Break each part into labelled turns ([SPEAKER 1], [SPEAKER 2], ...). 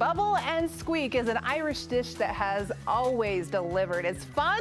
[SPEAKER 1] Bubble and Squeak is an Irish dish that has always delivered. It's fun,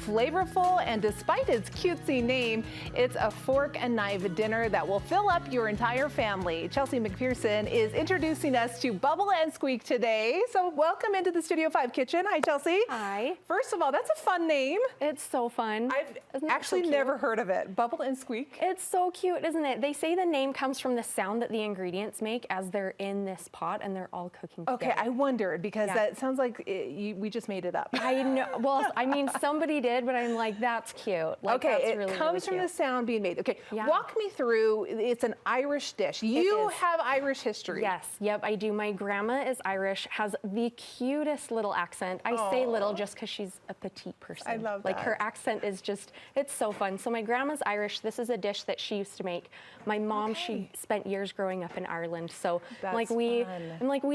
[SPEAKER 1] flavorful, and despite its cutesy name, it's a fork and knife dinner that will fill up your entire family. Chelsea McPherson is introducing us to Bubble and Squeak today. So welcome into the Studio 5 kitchen. Hi, Chelsea.
[SPEAKER 2] Hi.
[SPEAKER 1] First of all, that's a fun name.
[SPEAKER 2] It's so fun.
[SPEAKER 1] I've actually never heard of it. Bubble and Squeak.
[SPEAKER 2] It's so cute, isn't it? They say the name comes from the sound that the ingredients make as they're in this pot and they're all cooking together.
[SPEAKER 1] Okay, I wondered because that sounds like we just made it up.
[SPEAKER 2] I know. Well, I mean, somebody did, but I'm like, that's cute. Like,
[SPEAKER 1] okay,
[SPEAKER 2] that's
[SPEAKER 1] it
[SPEAKER 2] really,
[SPEAKER 1] comes
[SPEAKER 2] really
[SPEAKER 1] from the sound being made. Okay,
[SPEAKER 2] Yeah.
[SPEAKER 1] walk me through. It's an Irish dish. You have Irish history.
[SPEAKER 2] Yes, yep, I do. My grandma is Irish, has the cutest little accent. I say little just because she's a petite person.
[SPEAKER 1] I love
[SPEAKER 2] like
[SPEAKER 1] that.
[SPEAKER 2] her accent is just, it's so fun. So my grandma's Irish. This is a dish that she used to make. My mom, she spent years growing up in Ireland. So
[SPEAKER 1] That's
[SPEAKER 2] we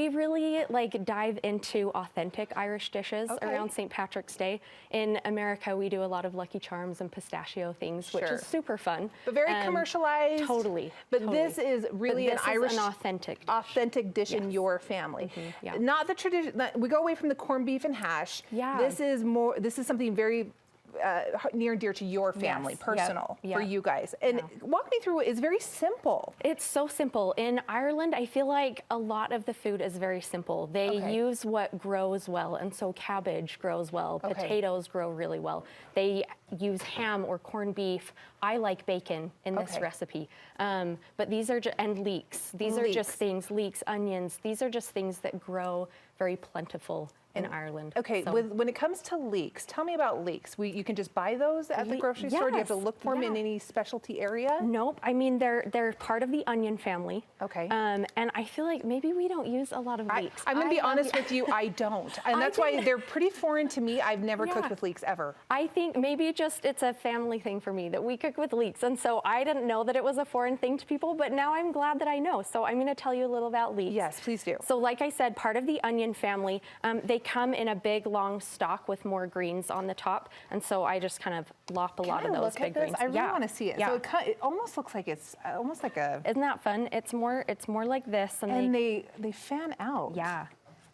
[SPEAKER 2] really like dive into authentic Irish dishes around St. Patrick's Day. In America, we do a lot of Lucky Charms and pistachio things, which is super fun.
[SPEAKER 1] But very commercialized.
[SPEAKER 2] Totally.
[SPEAKER 1] But this is really an Irish,
[SPEAKER 2] an authentic
[SPEAKER 1] dish in your family.
[SPEAKER 2] Yeah.
[SPEAKER 1] Not the tradition. We go away from the corned beef and hash.
[SPEAKER 2] Yeah.
[SPEAKER 1] This is something very near and dear to your family, personal for you guys. And walk me through it. It's very simple.
[SPEAKER 2] It's so simple. In Ireland, I feel like a lot of the food is very simple. They use what grows well, and so cabbage grows well, potatoes grow really well. They use ham or corned beef. I like bacon in this recipe. But these are and leeks. These are just things, leeks, onions. These are just things that grow very plentiful in Ireland.
[SPEAKER 1] Okay,
[SPEAKER 2] so,
[SPEAKER 1] when it comes to leeks, tell me about leeks. You can just buy those at the grocery store? Do you have to look for them in any specialty area?
[SPEAKER 2] Nope. I mean, they're part of the onion family.
[SPEAKER 1] Okay.
[SPEAKER 2] And I feel like maybe we don't use a lot of leeks.
[SPEAKER 1] I'm going to be honest with you, I don't. And that's why they're pretty foreign to me. I've never cooked with leeks ever.
[SPEAKER 2] I think maybe just it's a family thing for me that we cook with leeks. And so I didn't know that it was a foreign thing to people, but now I'm glad that I know. So I'm going to tell you a little about leeks.
[SPEAKER 1] Yes, please do.
[SPEAKER 2] So like I said, part of the onion family, they come in a big long stalk with more greens on the top, and so I just kind of lop a lot of those big greens.
[SPEAKER 1] I really want to see it.
[SPEAKER 2] Yeah.
[SPEAKER 1] So it almost looks like it's almost like a.
[SPEAKER 2] Isn't that fun? It's more like this, and
[SPEAKER 1] they fan out.
[SPEAKER 2] Yeah.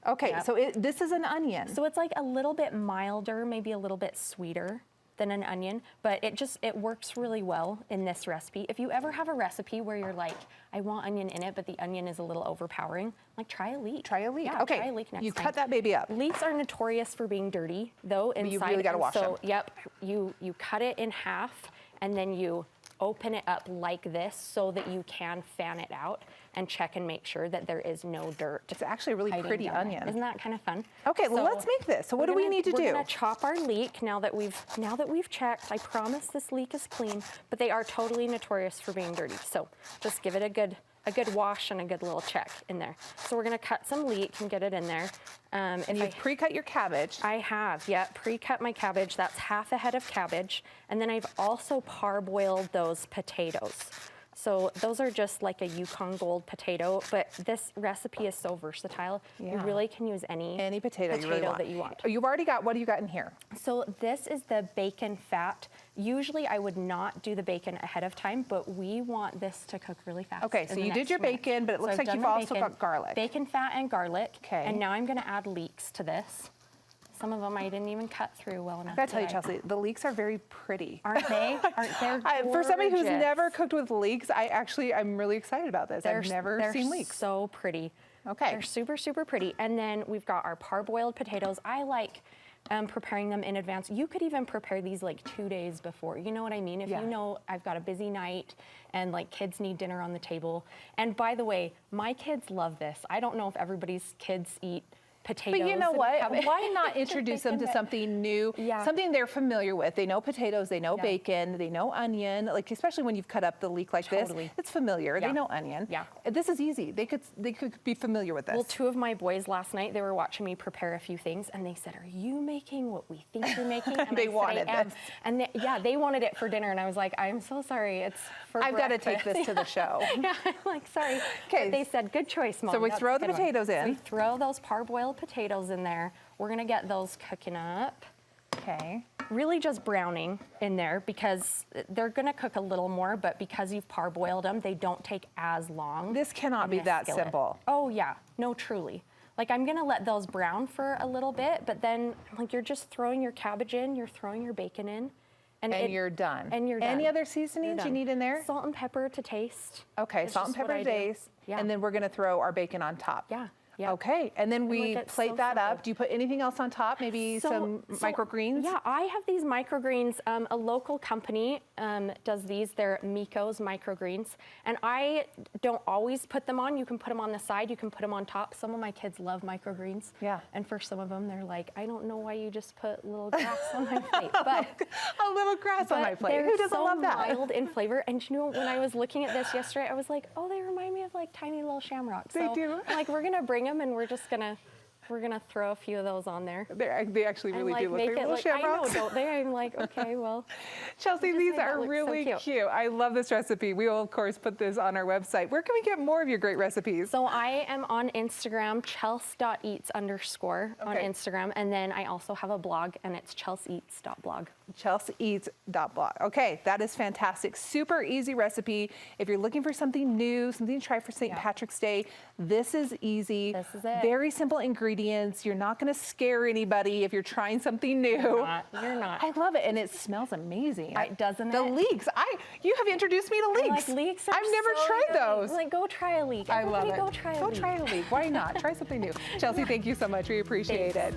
[SPEAKER 1] Okay, so this is an onion.
[SPEAKER 2] So it's like a little bit milder, maybe a little bit sweeter than an onion, but it works really well in this recipe. If you ever have a recipe where you're like, I want onion in it, but the onion is a little overpowering, like try a leek.
[SPEAKER 1] Try a leek.
[SPEAKER 2] Yeah,
[SPEAKER 1] okay.
[SPEAKER 2] Try a leek next time.
[SPEAKER 1] You cut that baby up.
[SPEAKER 2] Leeks are notorious for being dirty, though, inside.
[SPEAKER 1] But you really got to wash them.
[SPEAKER 2] Yep, you cut it in half, and then you open it up like this so that you can fan it out and check and make sure that there is no dirt.
[SPEAKER 1] It's actually a really pretty onion.
[SPEAKER 2] Isn't that kind of fun?
[SPEAKER 1] Okay, well, let's make this. So what do we need to do?
[SPEAKER 2] We're gonna chop our leek now that we've checked. I promise this leek is clean, but they are totally notorious for being dirty. So just give it a good wash and a good little check in there. So we're gonna cut some leek and get it in there.
[SPEAKER 1] And you've pre-cut your cabbage.
[SPEAKER 2] I have, pre-cut my cabbage. That's half a head of cabbage. And then I've also parboiled those potatoes. So those are just like a Yukon Gold potato, but this recipe is so versatile. You really can use any
[SPEAKER 1] potato you really want.
[SPEAKER 2] that you want.
[SPEAKER 1] You've already got, what do you got in here?
[SPEAKER 2] So this is the bacon fat. Usually I would not do the bacon ahead of time, but we want this to cook really fast.
[SPEAKER 1] Okay, so you did your bacon, but it looks like you've also got garlic.
[SPEAKER 2] Bacon fat and garlic.
[SPEAKER 1] Okay.
[SPEAKER 2] And now I'm gonna add leeks to this. Some of them I didn't even cut through well enough.
[SPEAKER 1] I gotta tell you, Chelsea, the leeks are very pretty.
[SPEAKER 2] Aren't they? Aren't they?
[SPEAKER 1] For somebody who's never cooked with leeks, I'm really excited about this. I've never seen leeks.
[SPEAKER 2] They're so pretty.
[SPEAKER 1] Okay.
[SPEAKER 2] They're super, super pretty. And then we've got our parboiled potatoes. I like preparing them in advance. You could even prepare these like 2 days before. You know what I mean? If you know I've got a busy night and like kids need dinner on the table. And by the way, my kids love this. I don't know if everybody's kids eat potatoes.
[SPEAKER 1] But you know what? Why not introduce them to something new, something they're familiar with? They know potatoes, they know bacon, they know onion. Like especially when you've cut up the leek like this, it's familiar. They know onion.
[SPEAKER 2] Yeah.
[SPEAKER 1] This is easy. They could be familiar with this.
[SPEAKER 2] Well, two of my boys last night, they were watching me prepare a few things, and they said, "Are you making what we think you're making?" And
[SPEAKER 1] they wanted this.
[SPEAKER 2] And they wanted it for dinner, and I was like, "I'm so sorry. It's for
[SPEAKER 1] I've got to take this to the show."
[SPEAKER 2] Yeah, I'm like, sorry. Okay. They said, "Good choice, Mom."
[SPEAKER 1] So we throw the potatoes in.
[SPEAKER 2] So we throw those parboiled potatoes in there. We're gonna get those cooking up.
[SPEAKER 1] Okay.
[SPEAKER 2] Really just browning in there because they're gonna cook a little more, but because you've parboiled them, they don't take as long.
[SPEAKER 1] This cannot be that simple.
[SPEAKER 2] Oh yeah, no, truly. Like I'm gonna let those brown for a little bit, but then like you're just throwing your cabbage in, you're throwing your bacon in.
[SPEAKER 1] And you're done.
[SPEAKER 2] And you're done.
[SPEAKER 1] Any other seasonings you need in there?
[SPEAKER 2] Salt and pepper to taste.
[SPEAKER 1] Okay, salt and pepper to taste.
[SPEAKER 2] Yeah.
[SPEAKER 1] And then we're gonna throw our bacon on top.
[SPEAKER 2] Yeah. Yeah.
[SPEAKER 1] Okay, and then we plate
[SPEAKER 2] so
[SPEAKER 1] that
[SPEAKER 2] simple.
[SPEAKER 1] up. Do you put anything else on top? Maybe some microgreens?
[SPEAKER 2] Yeah, I have these microgreens. A local company does these. They're Miko's microgreens. And I don't always put them on. You can put them on the side. You can put them on top. Some of my kids love microgreens.
[SPEAKER 1] Yeah.
[SPEAKER 2] And for some of them, they're like, I don't know why you just put little grass on my plate. But
[SPEAKER 1] a little grass on my plate. Who doesn't love that?
[SPEAKER 2] They're so mild in flavor. And you know, when I was looking at this yesterday, I was like, oh, they remind me of like tiny little shamrocks.
[SPEAKER 1] They do.
[SPEAKER 2] Like we're gonna bring them and we're gonna throw a few of those on there.
[SPEAKER 1] They actually really do look like little shamrocks.
[SPEAKER 2] I know, don't they? I'm like, okay, well.
[SPEAKER 1] Chelsea, these are really so cute. I love this recipe. We will, of course, put this on our website. Where can we get more of your great recipes?
[SPEAKER 2] So I am on Instagram, chels.eats_ on Instagram. And then I also have a blog, and it's chelseeats.blog.
[SPEAKER 1] chelseeats.blog. Okay, that is fantastic. Super easy recipe. If you're looking for something new, something to try for St. Patrick's Day, this is easy.
[SPEAKER 2] This is it.
[SPEAKER 1] Very simple ingredients. You're not going to scare anybody if you're trying something new.
[SPEAKER 2] You're not.
[SPEAKER 1] I love it, and it smells amazing.
[SPEAKER 2] Doesn't it?
[SPEAKER 1] The leeks. You have introduced me to leeks.
[SPEAKER 2] Like, leeks are
[SPEAKER 1] I've never tried those.
[SPEAKER 2] Like, go try a leek.
[SPEAKER 1] I love it.
[SPEAKER 2] Go try a leek.
[SPEAKER 1] Go try a leek. Why not? Try something new. Chelsea, thank you so much. We appreciate it.